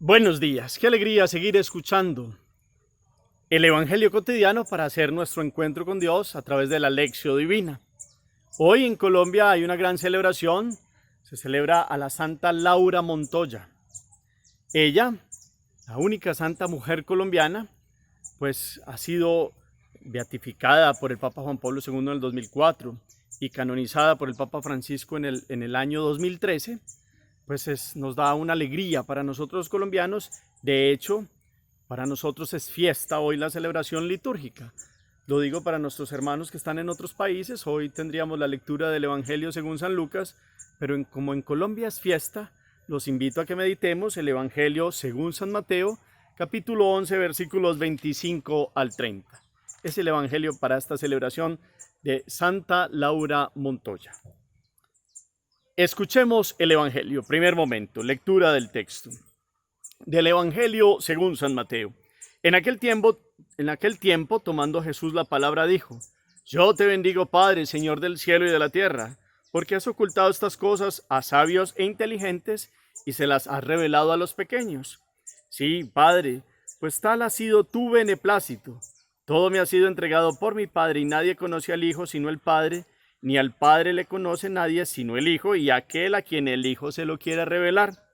Buenos días, qué alegría seguir escuchando el Evangelio cotidiano para hacer nuestro encuentro con Dios a través de la Lección Divina. Hoy en Colombia hay una gran celebración, se celebra a la Santa Laura Montoya. Ella, la única santa mujer colombiana, pues ha sido beatificada por el Papa Juan Pablo II en el 2004 y canonizada por el Papa Francisco en el año 2013. Pues nos da una alegría para nosotros los colombianos. De hecho, para nosotros es fiesta hoy la celebración litúrgica. Lo digo para nuestros hermanos que están en otros países. Hoy tendríamos la lectura del Evangelio según San Lucas, pero como en Colombia es fiesta, los invito a que meditemos el Evangelio según San Mateo, capítulo 11, versículos 25 al 30. Es el Evangelio para esta celebración de Santa Laura Montoya. Escuchemos el Evangelio. Primer momento, lectura del texto. Del Evangelio según San Mateo. En aquel tiempo, tomando Jesús la palabra, dijo: Yo te bendigo, Padre, Señor del cielo y de la tierra, porque has ocultado estas cosas a sabios e inteligentes y se las has revelado a los pequeños. Sí, Padre, pues tal ha sido tu beneplácito. Todo me ha sido entregado por mi Padre, y nadie conoce al Hijo sino el Padre, ni al Padre le conoce nadie sino el Hijo, y aquel a quien el Hijo se lo quiera revelar.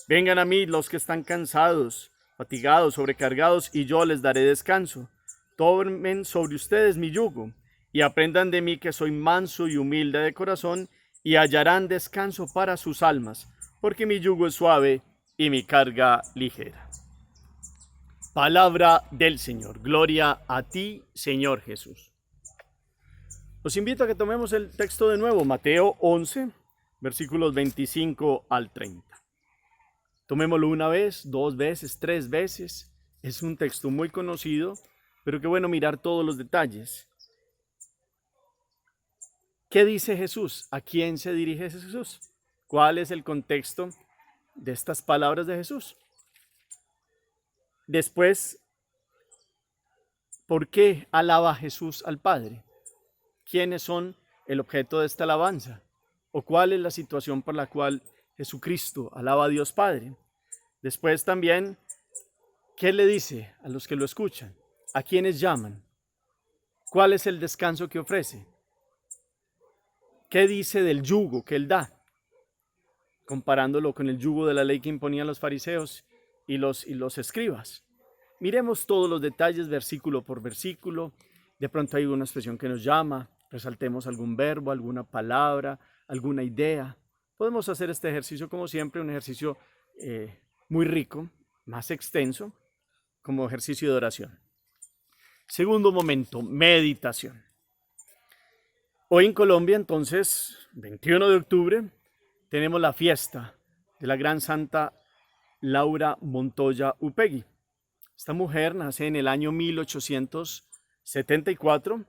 Vengan a mí los que están cansados, fatigados, sobrecargados, y yo les daré descanso. Tomen sobre ustedes mi yugo, y aprendan de mí, que soy manso y humilde de corazón, y hallarán descanso para sus almas, porque mi yugo es suave y mi carga ligera. Palabra del Señor. Gloria a ti, Señor Jesús. Los invito a que tomemos el texto de nuevo, Mateo 11, versículos 25 al 30. Tomémoslo una vez, dos veces, tres veces. Es un texto muy conocido, pero qué bueno mirar todos los detalles. ¿Qué dice Jesús? ¿A quién se dirige Jesús? ¿Cuál es el contexto de estas palabras de Jesús? Después, ¿por qué alaba Jesús al Padre? ¿Quiénes son el objeto de esta alabanza? ¿O cuál es la situación por la cual Jesucristo alaba a Dios Padre? Después también, ¿qué le dice a los que lo escuchan? ¿A quiénes llaman? ¿Cuál es el descanso que ofrece? ¿Qué dice del yugo que él da? Comparándolo con el yugo de la ley que imponían los fariseos y los escribas. Miremos todos los detalles versículo por versículo. De pronto hay una expresión que nos llama, resaltemos algún verbo, alguna palabra, alguna idea. Podemos hacer este ejercicio como siempre, un ejercicio muy rico, más extenso, como ejercicio de oración. Segundo momento, meditación. Hoy en Colombia, entonces, 21 de octubre, tenemos la fiesta de la gran santa Laura Montoya Upegui. Esta mujer nace en el año 1874,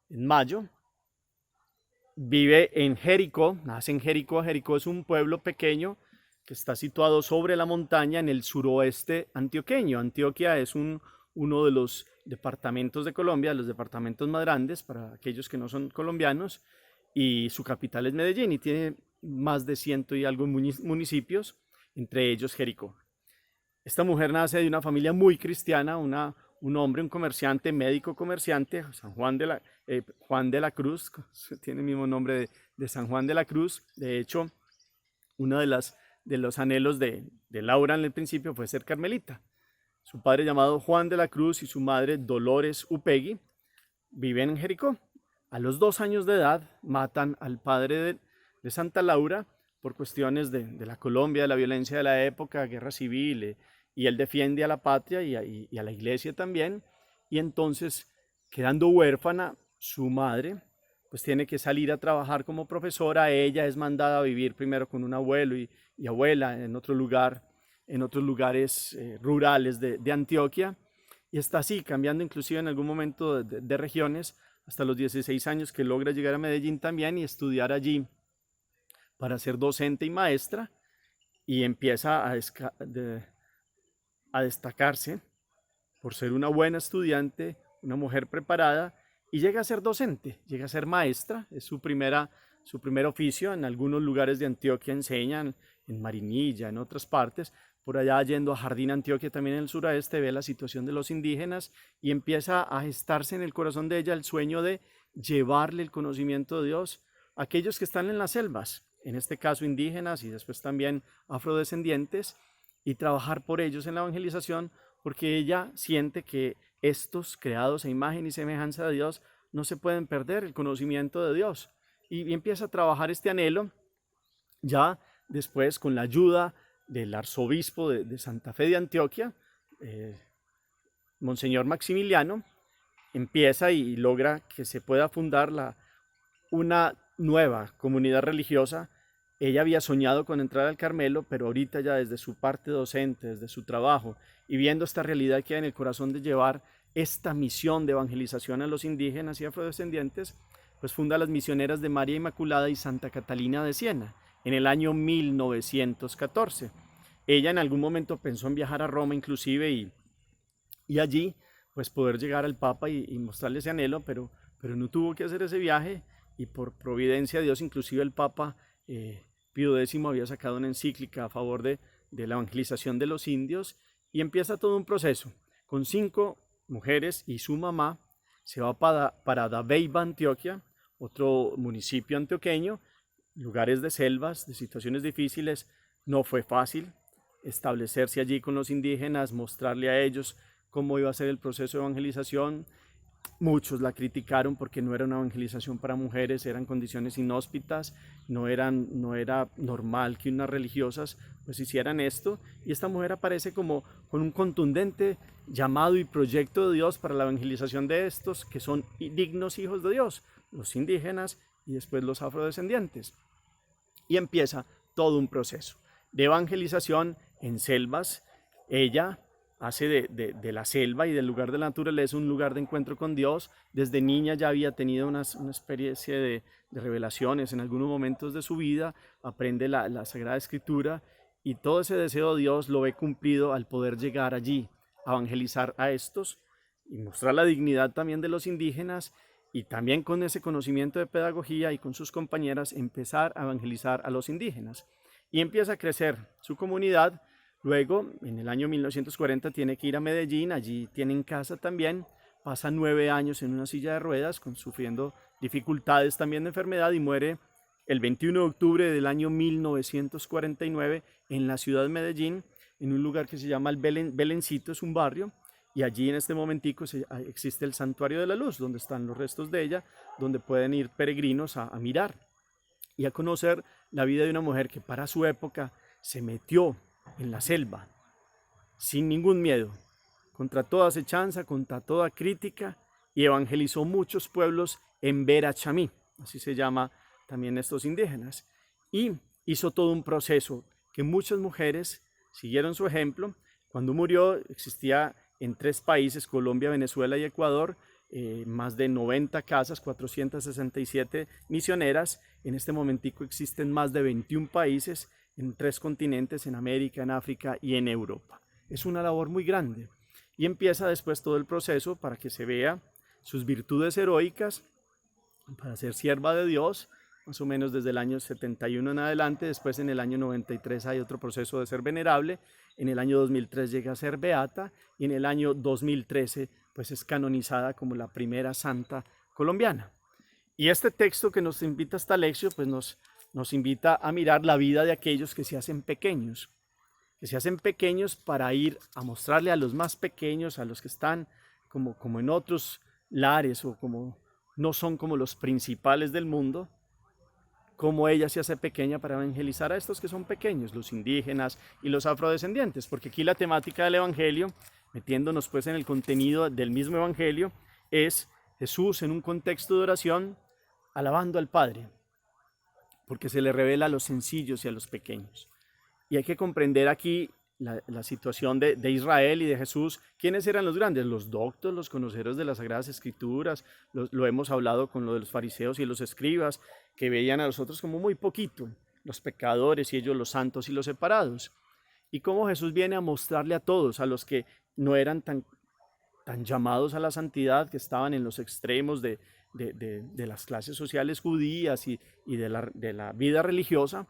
en mayo. Vive en Jericó, nace en Jericó. Jericó es un pueblo pequeño que está situado sobre la montaña en el suroeste antioqueño. Antioquia es uno de los departamentos de Colombia, los departamentos más grandes para aquellos que no son colombianos, y su capital es Medellín y tiene más de 100 y algo municipios, entre ellos Jericó. Esta mujer nace de una familia muy cristiana, un hombre, un comerciante, médico comerciante, Juan de la Cruz, tiene el mismo nombre de San Juan de la Cruz. De hecho, uno de los anhelos de Laura en el principio fue ser carmelita. Su padre, llamado Juan de la Cruz, y su madre, Dolores Upegui, viven en Jericó. A los 2 años de edad matan al padre de Santa Laura por cuestiones de la Colombia, de la violencia de la época, guerra civil, y él defiende a la patria y a la iglesia también. Y entonces, quedando huérfana, su madre pues tiene que salir a trabajar como profesora. Ella es mandada a vivir primero con un abuelo y abuela en otro lugar, en otros lugares rurales de Antioquia, y está así, cambiando inclusive en algún momento de regiones, hasta los 16 años que logra llegar a Medellín también y estudiar allí para ser docente y maestra, y empieza a destacarse por ser una buena estudiante, una mujer preparada, y llega a ser docente, llega a ser maestra. Es su primera su primer oficio. En algunos lugares de Antioquia enseñan, en Marinilla, en otras partes. Por allá yendo a Jardín Antioquia, también en el suroeste, ve la situación de los indígenas y empieza a gestarse en el corazón de ella el sueño de llevarle el conocimiento de Dios a aquellos que están en las selvas, en este caso indígenas y después también afrodescendientes, y trabajar por ellos en la evangelización, porque ella siente que estos creados a imagen y semejanza de Dios no se pueden perder el conocimiento de Dios. Y empieza a trabajar este anhelo, ya después con la ayuda del arzobispo de Santa Fe de Antioquia, Monseñor Maximiliano, empieza y logra que se pueda fundar una nueva comunidad religiosa. Ella había soñado con entrar al Carmelo, pero ahorita ya desde su parte docente, desde su trabajo y viendo esta realidad que hay en el corazón de llevar esta misión de evangelización a los indígenas y afrodescendientes, pues funda las Misioneras de María Inmaculada y Santa Catalina de Siena en el año 1914. Ella en algún momento pensó en viajar a Roma inclusive y allí pues poder llegar al Papa y mostrarle ese anhelo, pero no tuvo que hacer ese viaje, y por providencia de Dios inclusive el Papa Pío X había sacado una encíclica a favor de la evangelización de los indios, y empieza todo un proceso. Con 5 mujeres y su mamá se va para Dabeiba, Antioquia, otro municipio antioqueño, lugares de selvas, de situaciones difíciles. No fue fácil establecerse allí con los indígenas, mostrarle a ellos cómo iba a ser el proceso de evangelización. Muchos la criticaron porque no era una evangelización para mujeres, eran condiciones inhóspitas, no era normal que unas religiosas pues hicieran esto, y esta mujer aparece como con un contundente llamado y proyecto de Dios para la evangelización de estos que son dignos hijos de Dios, los indígenas y después los afrodescendientes. Y empieza todo un proceso de evangelización en selvas. Ella hace de la selva y del lugar de la naturaleza un lugar de encuentro con Dios. Desde niña ya había tenido una experiencia de revelaciones en algunos momentos de su vida, aprende la Sagrada Escritura, y todo ese deseo de Dios lo ve cumplido al poder llegar allí a evangelizar a estos y mostrar la dignidad también de los indígenas, y también con ese conocimiento de pedagogía y con sus compañeras empezar a evangelizar a los indígenas. Y empieza a crecer su comunidad. Luego, en el año 1940, tiene que ir a Medellín, allí tienen casa también, pasa 9 años en una silla de ruedas, sufriendo dificultades también de enfermedad, y muere el 21 de octubre del año 1949 en la ciudad de Medellín, en un lugar que se llama el Belencito, es un barrio, y allí en este momentico existe el Santuario de la Luz, donde están los restos de ella, donde pueden ir peregrinos a mirar y a conocer la vida de una mujer que para su época se metió en la selva, sin ningún miedo, contra toda acechanza, contra toda crítica, y evangelizó muchos pueblos en Verachamí, así se llama también estos indígenas, y hizo todo un proceso que muchas mujeres siguieron su ejemplo. Cuando murió existía en 3 países, Colombia, Venezuela y Ecuador, más de 90 casas, 467 misioneras. En este momentico existen más de 21 países en 3 continentes, en América, en África y en Europa. Es una labor muy grande, y empieza después todo el proceso para que se vea sus virtudes heroicas para ser sierva de Dios, más o menos desde el año 71 en adelante. Después en el año 93 hay otro proceso de ser venerable, en el año 2003 llega a ser beata, y en el año 2013 pues es canonizada como la primera santa colombiana. Y este texto que nos invita a esta lección pues nos invita a mirar la vida de aquellos que se hacen pequeños, para ir a mostrarle a los más pequeños, a los que están como en otros lares o como no son como los principales del mundo, cómo ella se hace pequeña para evangelizar a estos que son pequeños, los indígenas y los afrodescendientes, porque aquí la temática del Evangelio, metiéndonos pues en el contenido del mismo Evangelio, es Jesús en un contexto de oración alabando al Padre, porque se le revela a los sencillos y a los pequeños. Y hay que comprender aquí la situación de Israel y de Jesús. ¿Quiénes eran los grandes? Los doctos, los conocedores de las Sagradas Escrituras. Lo hemos hablado con lo de los fariseos y los escribas, que veían a los otros como muy poquito, los pecadores y ellos los santos y los separados. Y cómo Jesús viene a mostrarle a todos, a los que no eran tan llamados a la santidad, que estaban en los extremos de de las clases sociales judías y de la vida religiosa,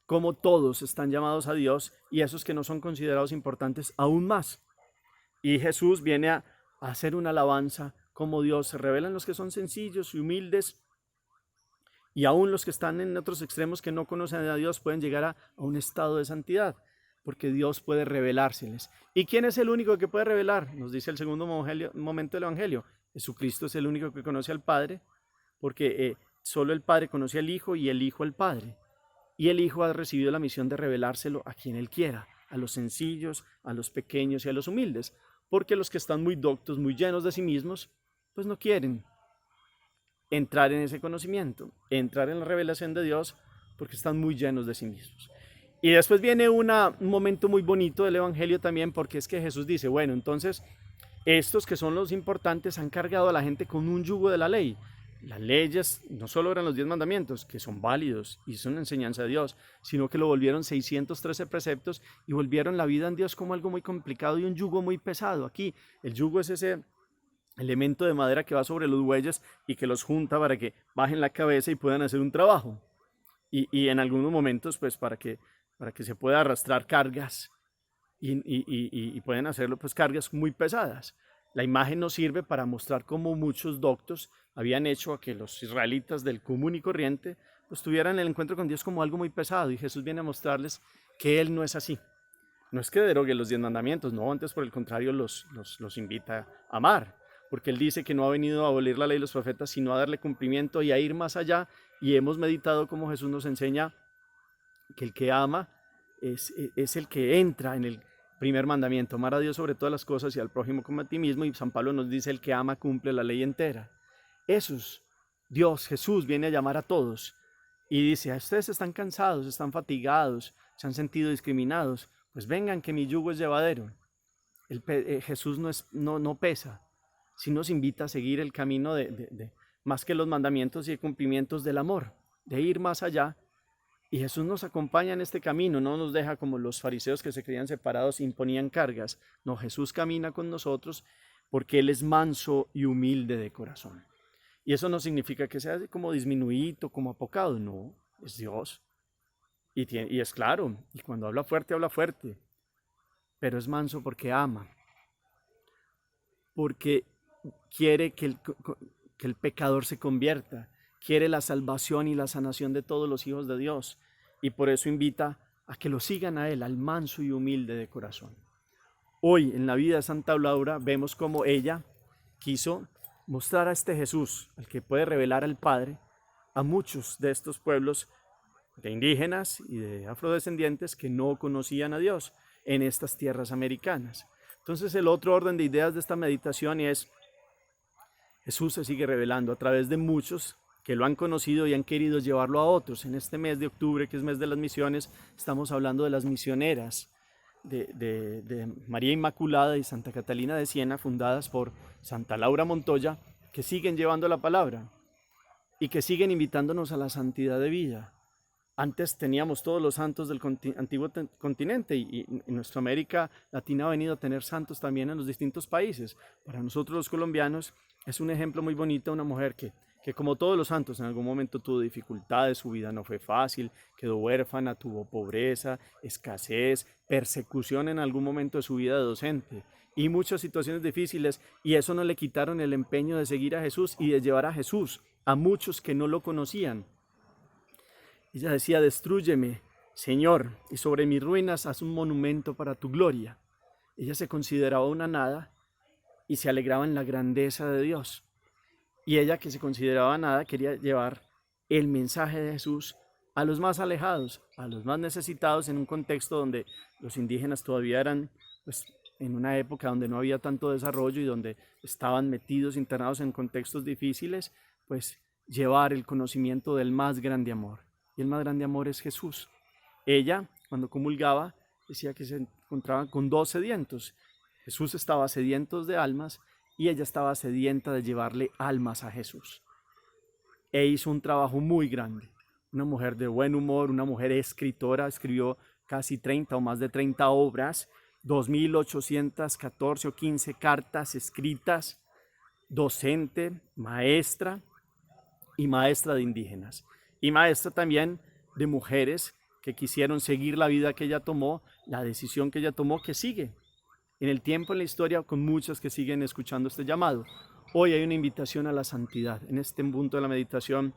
como todos están llamados a Dios y esos que no son considerados importantes aún más. Y Jesús viene a hacer una alabanza como Dios se revela en los que son sencillos y humildes, y aún los que están en otros extremos que no conocen a Dios pueden llegar a un estado de santidad, porque Dios puede revelárseles. ¿Y quién es el único que puede revelar? Nos dice el segundo momento del Evangelio. Jesucristo es el único que conoce al Padre, porque solo el Padre conoce al Hijo y el Hijo al Padre. Y el Hijo ha recibido la misión de revelárselo a quien Él quiera, a los sencillos, a los pequeños y a los humildes, porque los que están muy doctos, muy llenos de sí mismos, pues no quieren entrar en ese conocimiento, entrar en la revelación de Dios, porque están muy llenos de sí mismos. Y después viene un momento muy bonito del Evangelio también, porque es que Jesús dice, bueno, entonces estos que son los importantes han cargado a la gente con un yugo de la ley. Las leyes no solo eran los 10 mandamientos, que son válidos y son enseñanza de Dios, sino que lo volvieron 613 preceptos y volvieron la vida en Dios como algo muy complicado y un yugo muy pesado. Aquí el yugo es ese elemento de madera que va sobre los bueyes y que los junta para que bajen la cabeza y puedan hacer un trabajo. Y en algunos momentos, pues para que se pueda arrastrar cargas y pueden hacerlo, pues cargas muy pesadas. La imagen nos sirve para mostrar cómo muchos doctos habían hecho a que los israelitas del común y corriente pues tuvieran el encuentro con Dios como algo muy pesado, y Jesús viene a mostrarles que Él no es así. No es que derogue los 10 mandamientos, no, antes por el contrario los invita a amar, porque Él dice que no ha venido a abolir la ley de los profetas, sino a darle cumplimiento y a ir más allá, y hemos meditado cómo Jesús nos enseña que el que ama es el que entra en el primer mandamiento, amar a Dios sobre todas las cosas y al prójimo como a ti mismo, y San Pablo nos dice, el que ama cumple la ley entera. Esos, Dios, Jesús viene a llamar a todos y dice, ustedes están cansados, están fatigados, se han sentido discriminados, pues vengan que mi yugo es llevadero. Jesús no pesa, sino nos invita a seguir el camino de más que los mandamientos y cumplimientos del amor, de ir más allá. Y Jesús nos acompaña en este camino, no nos deja como los fariseos que se creían separados e imponían cargas. No, Jesús camina con nosotros porque Él es manso y humilde de corazón. Y eso no significa que sea como disminuido, como apocado, no, es Dios. Y es claro, y cuando habla fuerte, pero es manso porque ama, porque quiere que el pecador se convierta, quiere la salvación y la sanación de todos los hijos de Dios, y por eso invita a que lo sigan a Él, al manso y humilde de corazón. Hoy en la vida de Santa Laura vemos cómo ella quiso mostrar a este Jesús, al que puede revelar al Padre, a muchos de estos pueblos de indígenas y de afrodescendientes que no conocían a Dios en estas tierras americanas. Entonces el otro orden de ideas de esta meditación es: Jesús se sigue revelando a través de muchos que lo han conocido y han querido llevarlo a otros. En este mes de octubre, que es mes de las misiones, estamos hablando de las misioneras de María Inmaculada y Santa Catalina de Siena, fundadas por Santa Laura Montoya, que siguen llevando la palabra y que siguen invitándonos a la santidad de vida. Antes teníamos todos los santos del antiguo continente y nuestra América Latina ha venido a tener santos también en los distintos países. Para nosotros los colombianos es un ejemplo muy bonito, una mujer que como todos los santos en algún momento tuvo dificultades, su vida no fue fácil, quedó huérfana, tuvo pobreza, escasez, persecución en algún momento de su vida de docente y muchas situaciones difíciles, y eso no le quitaron el empeño de seguir a Jesús y de llevar a Jesús a muchos que no lo conocían. Ella decía: destrúyeme, Señor, y sobre mis ruinas haz un monumento para tu gloria. Ella se consideraba una nada y se alegraba en la grandeza de Dios. Y ella, que se consideraba nada, quería llevar el mensaje de Jesús a los más alejados, a los más necesitados, en un contexto donde los indígenas todavía eran, pues, en una época donde no había tanto desarrollo y donde estaban metidos, internados en contextos difíciles, pues llevar el conocimiento del más grande amor. Y el más grande amor es Jesús. Ella, cuando comulgaba, decía que se encontraba con 2 sedientos. Jesús estaba sediento de almas y ella estaba sedienta de llevarle almas a Jesús. E hizo un trabajo muy grande. Una mujer de buen humor, una mujer escritora, escribió casi 30 o más de 30 obras, 2.814 o 15 cartas escritas, docente, maestra y maestra de indígenas. Y maestra también de mujeres que quisieron seguir la vida que ella tomó, la decisión que ella tomó, que sigue en el tiempo, en la historia, con muchas que siguen escuchando este llamado. Hoy hay una invitación a la santidad. En este punto de la meditación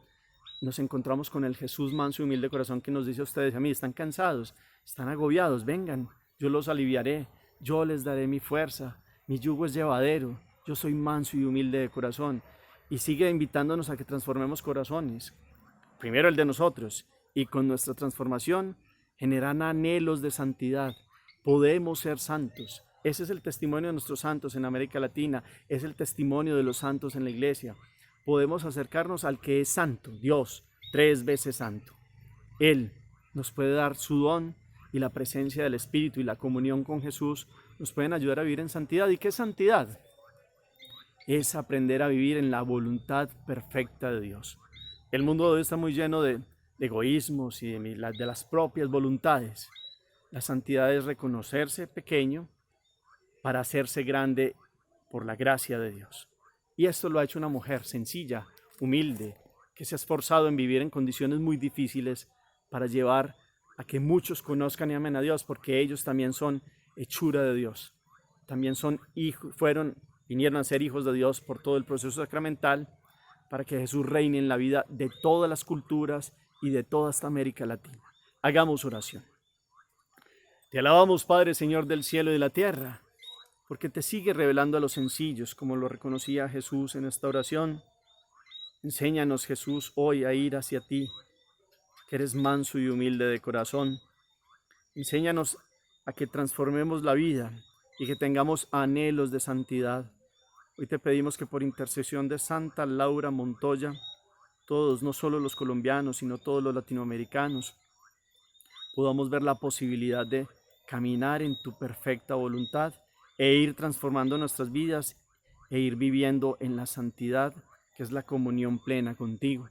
nos encontramos con el Jesús manso y humilde corazón que nos dice a ustedes y a mí: están cansados, están agobiados, vengan, yo los aliviaré, yo les daré mi fuerza, mi yugo es llevadero, yo soy manso y humilde de corazón. Y sigue invitándonos a que transformemos corazones, primero el de nosotros, y con nuestra transformación generan anhelos de santidad. Podemos ser santos. Ese es el testimonio de nuestros santos en América Latina, es el testimonio de los santos en la iglesia. Podemos acercarnos al que es santo, Dios, 3 veces santo. Él nos puede dar su don, y la presencia del Espíritu y la comunión con Jesús nos pueden ayudar a vivir en santidad. ¿Y qué es santidad? Es aprender a vivir en la voluntad perfecta de Dios. El mundo de hoy está muy lleno de egoísmos y de las propias voluntades. La santidad es reconocerse pequeño para hacerse grande por la gracia de Dios. Y esto lo ha hecho una mujer sencilla, humilde, que se ha esforzado en vivir en condiciones muy difíciles para llevar a que muchos conozcan y amen a Dios, porque ellos también son hechura de Dios. También son hijos, vinieron a ser hijos de Dios por todo el proceso sacramental, para que Jesús reine en la vida de todas las culturas y de toda esta América Latina. Hagamos oración. Te alabamos, Padre, Señor del cielo y de la tierra, porque te sigue revelando a los sencillos, como lo reconocía Jesús en esta oración. Enséñanos, Jesús, hoy a ir hacia ti, que eres manso y humilde de corazón. Enséñanos a que transformemos la vida y que tengamos anhelos de santidad. Hoy te pedimos que por intercesión de Santa Laura Montoya, todos, no solo los colombianos, sino todos los latinoamericanos, podamos ver la posibilidad de caminar en tu perfecta voluntad e ir transformando nuestras vidas e ir viviendo en la santidad, que es la comunión plena contigo.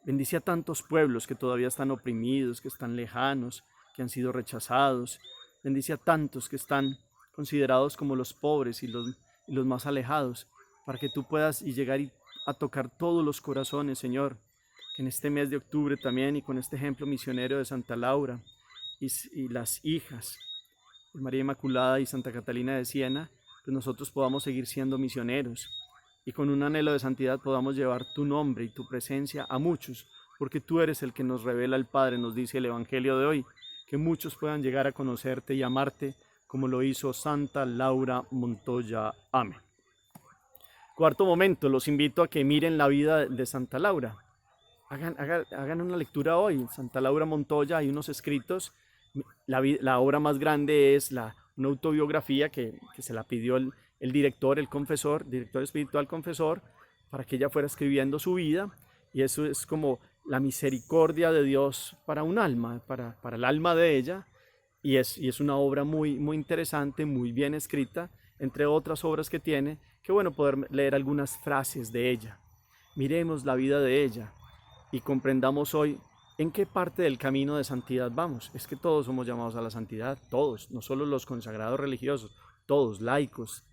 Bendice a tantos pueblos que todavía están oprimidos, que están lejanos, que han sido rechazados. Bendice a tantos que están considerados como los pobres y los más alejados, para que tú puedas llegar a tocar todos los corazones, Señor. Que en este mes de octubre también, y con este ejemplo misionero de Santa Laura y las hijas de María Inmaculada y Santa Catalina de Siena, pues nosotros podamos seguir siendo misioneros y con un anhelo de santidad podamos llevar tu nombre y tu presencia a muchos, porque tú eres el que nos revela el Padre, nos dice el Evangelio de hoy, que muchos puedan llegar a conocerte y amarte como lo hizo Santa Laura Montoya. Amén. Cuarto momento, los invito a que miren la vida de Santa Laura. Hagan una lectura hoy. Santa Laura Montoya, hay unos escritos. La obra más grande es una autobiografía que se la pidió el director, el confesor, director espiritual confesor, para que ella fuera escribiendo su vida. Y eso es como la misericordia de Dios para un alma, para el alma de ella. Y es una obra muy, muy interesante, muy bien escrita, entre otras obras que tiene. Qué bueno poder leer algunas frases de ella. Miremos la vida de ella y comprendamos hoy en qué parte del camino de santidad vamos. Es que todos somos llamados a la santidad, todos, no solo los consagrados religiosos, todos, laicos,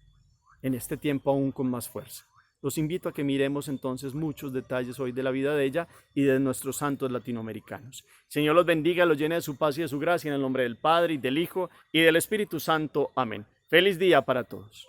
en este tiempo aún con más fuerza. Los invito a que miremos entonces muchos detalles hoy de la vida de ella y de nuestros santos latinoamericanos. Señor los bendiga, los llene de su paz y de su gracia, en el nombre del Padre, y del Hijo, y del Espíritu Santo. Amén. Feliz día para todos.